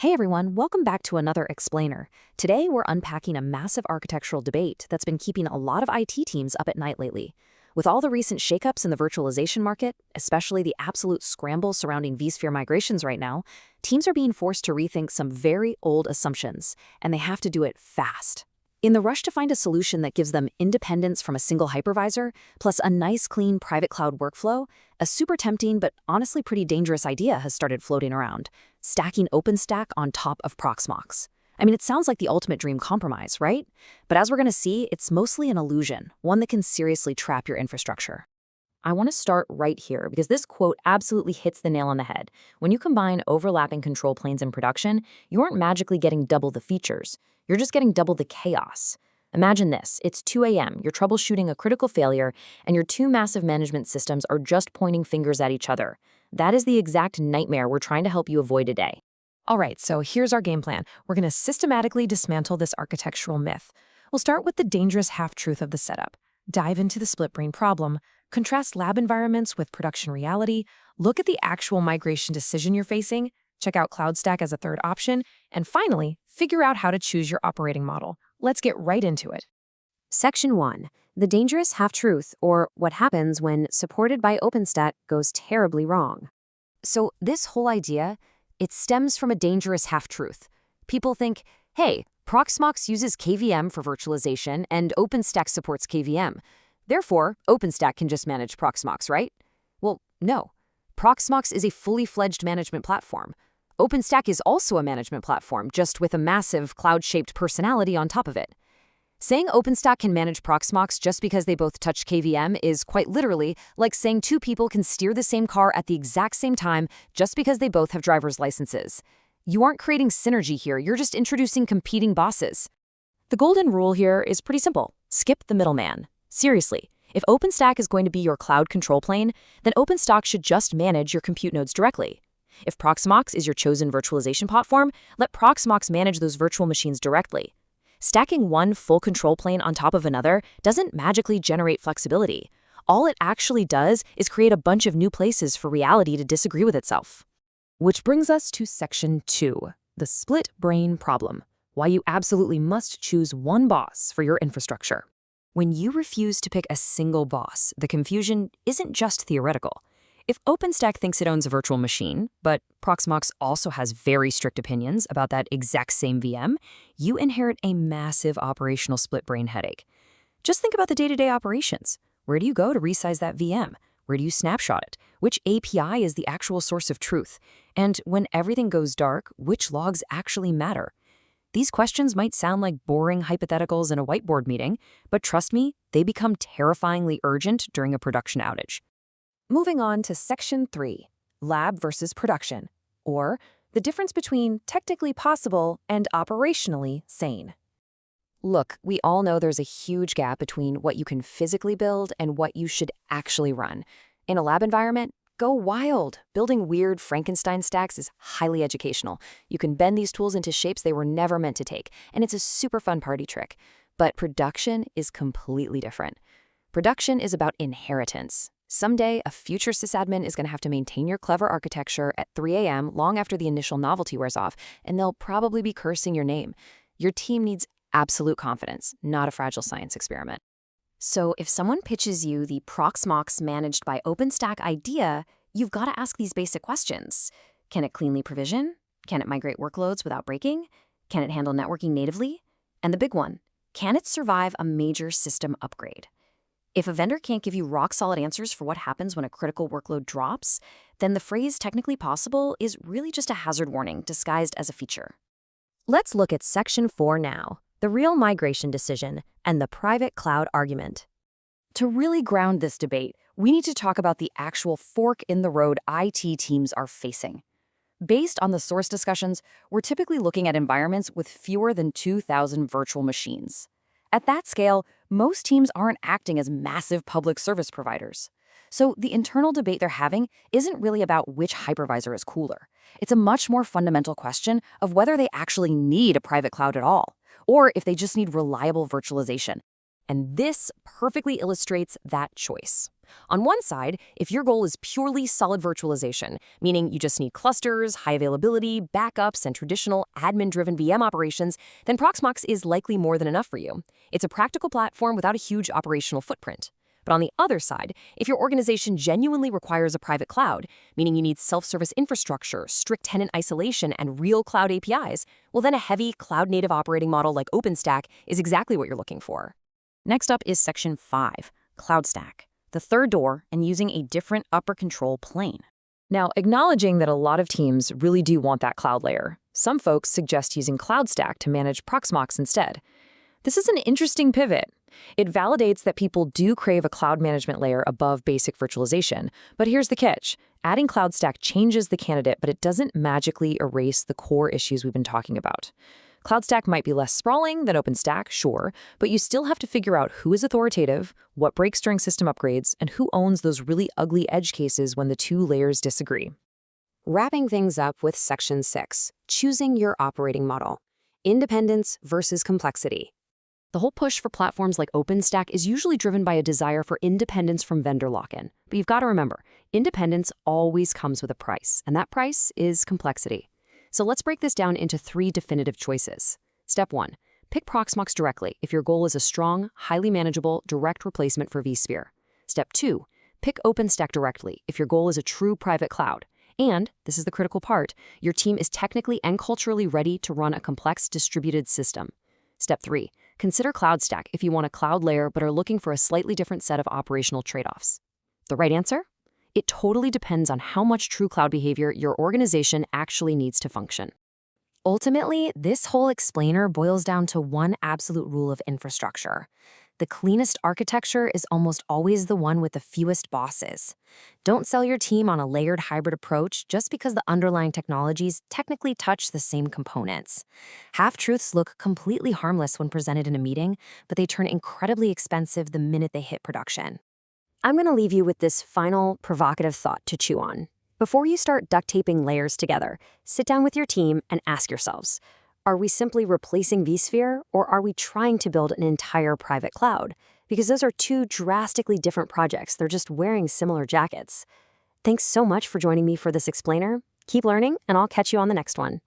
Hey everyone, welcome back to another Explainer. Today we're unpacking a massive architectural debate that's been keeping a lot of IT teams up at night lately. With all the recent shakeups in the virtualization market, especially the absolute scramble surrounding vSphere migrations right now, teams are being forced to rethink some very old assumptions, and they have to do it fast. In the rush to find a solution that gives them independence from a single hypervisor, plus a nice clean private cloud workflow, a super tempting but honestly pretty dangerous idea has started floating around: stacking OpenStack on top of Proxmox. I mean, it sounds like the ultimate dream compromise, right? But as we're going to see, it's mostly an illusion, one that can seriously trap your infrastructure. I want to start right here because this quote absolutely hits the nail on the head. When you combine overlapping control planes in production, you aren't magically getting double the features. You're just getting double the chaos. Imagine this. It's 2 a.m., you're troubleshooting a critical failure, and your two massive management systems are just pointing fingers at each other. That is the exact nightmare we're trying to help you avoid today. All right, so here's our game plan. We're going to systematically dismantle this architectural myth. We'll start with the dangerous half-truth of the setup, dive into the split-brain problem, contrast lab environments with production reality, look at the actual migration decision you're facing, check out CloudStack as a third option, and finally, figure out how to choose your operating model. Let's get right into it. Section 1. The dangerous half-truth, or what happens when supported by OpenStack goes terribly wrong. So this whole idea, it stems from a dangerous half-truth. People think, hey, Proxmox uses KVM for virtualization and OpenStack supports KVM. Therefore, OpenStack can just manage Proxmox, right? Well, no. Proxmox is a fully fledged management platform. OpenStack is also a management platform, just with a massive cloud-shaped personality on top of it. Saying OpenStack can manage Proxmox just because they both touch KVM is quite literally like saying two people can steer the same car at the exact same time just because they both have driver's licenses. You aren't creating synergy here, you're just introducing competing bosses. The golden rule here is pretty simple. Skip the middleman. Seriously, if OpenStack is going to be your cloud control plane, then OpenStack should just manage your compute nodes directly. If Proxmox is your chosen virtualization platform, let Proxmox manage those virtual machines directly. Stacking one full control plane on top of another doesn't magically generate flexibility. All it actually does is create a bunch of new places for reality to disagree with itself. Which brings us to Section 2, the split brain problem, why you absolutely must choose one boss for your infrastructure. When you refuse to pick a single boss, the confusion isn't just theoretical. If OpenStack thinks it owns a virtual machine, but Proxmox also has very strict opinions about that exact same VM, you inherit a massive operational split-brain headache. Just think about the day-to-day operations. Where do you go to resize that VM? Where do you snapshot it? Which API is the actual source of truth? And when everything goes dark, which logs actually matter? These questions might sound like boring hypotheticals in a whiteboard meeting, but trust me, they become terrifyingly urgent during a production outage. Moving on to Section 3, lab versus production, or the difference between technically possible and operationally sane. Look, we all know there's a huge gap between what you can physically build and what you should actually run. In a lab environment, go wild. Building weird Frankenstein stacks is highly educational. You can bend these tools into shapes they were never meant to take, and it's a super fun party trick. But production is completely different. Production is about inheritance. Someday, a future sysadmin is going to have to maintain your clever architecture at 3 a.m. long after the initial novelty wears off, and they'll probably be cursing your name. Your team needs absolute confidence, not a fragile science experiment. So if someone pitches you the Proxmox managed by OpenStack idea, you've got to ask these basic questions. Can it cleanly provision? Can it migrate workloads without breaking? Can it handle networking natively? And the big one, can it survive a major system upgrade? If a vendor can't give you rock-solid answers for what happens when a critical workload drops, then the phrase technically possible is really just a hazard warning disguised as a feature. Let's look at Section 4 now, the real migration decision and the private cloud argument. To really ground this debate, we need to talk about the actual fork in the road IT teams are facing. Based on the source discussions, we're typically looking at environments with fewer than 2,000 virtual machines. At that scale, most teams aren't acting as massive public service providers. So the internal debate they're having isn't really about which hypervisor is cooler. It's a much more fundamental question of whether they actually need a private cloud at all, or if they just need reliable virtualization. And this perfectly illustrates that choice. On one side, if your goal is purely solid virtualization, meaning you just need clusters, high availability, backups, and traditional admin-driven VM operations, then Proxmox is likely more than enough for you. It's a practical platform without a huge operational footprint. But on the other side, if your organization genuinely requires a private cloud, meaning you need self-service infrastructure, strict tenant isolation, and real cloud APIs, well then a heavy cloud-native operating model like OpenStack is exactly what you're looking for. Next up is Section 5, CloudStack, the third door and using a different upper control plane. Now, acknowledging that a lot of teams really do want that cloud layer, some folks suggest using CloudStack to manage Proxmox instead. This is an interesting pivot. It validates that people do crave a cloud management layer above basic virtualization. But here's the catch. Adding CloudStack changes the candidate, but it doesn't magically erase the core issues we've been talking about. CloudStack might be less sprawling than OpenStack, sure, but you still have to figure out who is authoritative, what breaks during system upgrades, and who owns those really ugly edge cases when the two layers disagree. Wrapping things up with Section 6, choosing your operating model. Independence versus complexity. The whole push for platforms like OpenStack is usually driven by a desire for independence from vendor lock-in. But you've got to remember, independence always comes with a price, and that price is complexity. So let's break this down into 3 definitive choices. Step 1, pick Proxmox directly if your goal is a strong, highly manageable, direct replacement for vSphere. Step 2, pick OpenStack directly if your goal is a true private cloud. And, this is the critical part, your team is technically and culturally ready to run a complex distributed system. Step 3, consider CloudStack if you want a cloud layer but are looking for a slightly different set of operational trade-offs. The right answer? It totally depends on how much true cloud behavior your organization actually needs to function. Ultimately, this whole explainer boils down to one absolute rule of infrastructure. The cleanest architecture is almost always the one with the fewest bosses. Don't sell your team on a layered hybrid approach just because the underlying technologies technically touch the same components. Half-truths look completely harmless when presented in a meeting, but they turn incredibly expensive the minute they hit production. I'm going to leave you with this final provocative thought to chew on. Before you start duct taping layers together, sit down with your team and ask yourselves, are we simply replacing vSphere, or are we trying to build an entire private cloud? Because those are 2 drastically different projects. They're just wearing similar jackets. Thanks so much for joining me for this explainer. Keep learning, and I'll catch you on the next one.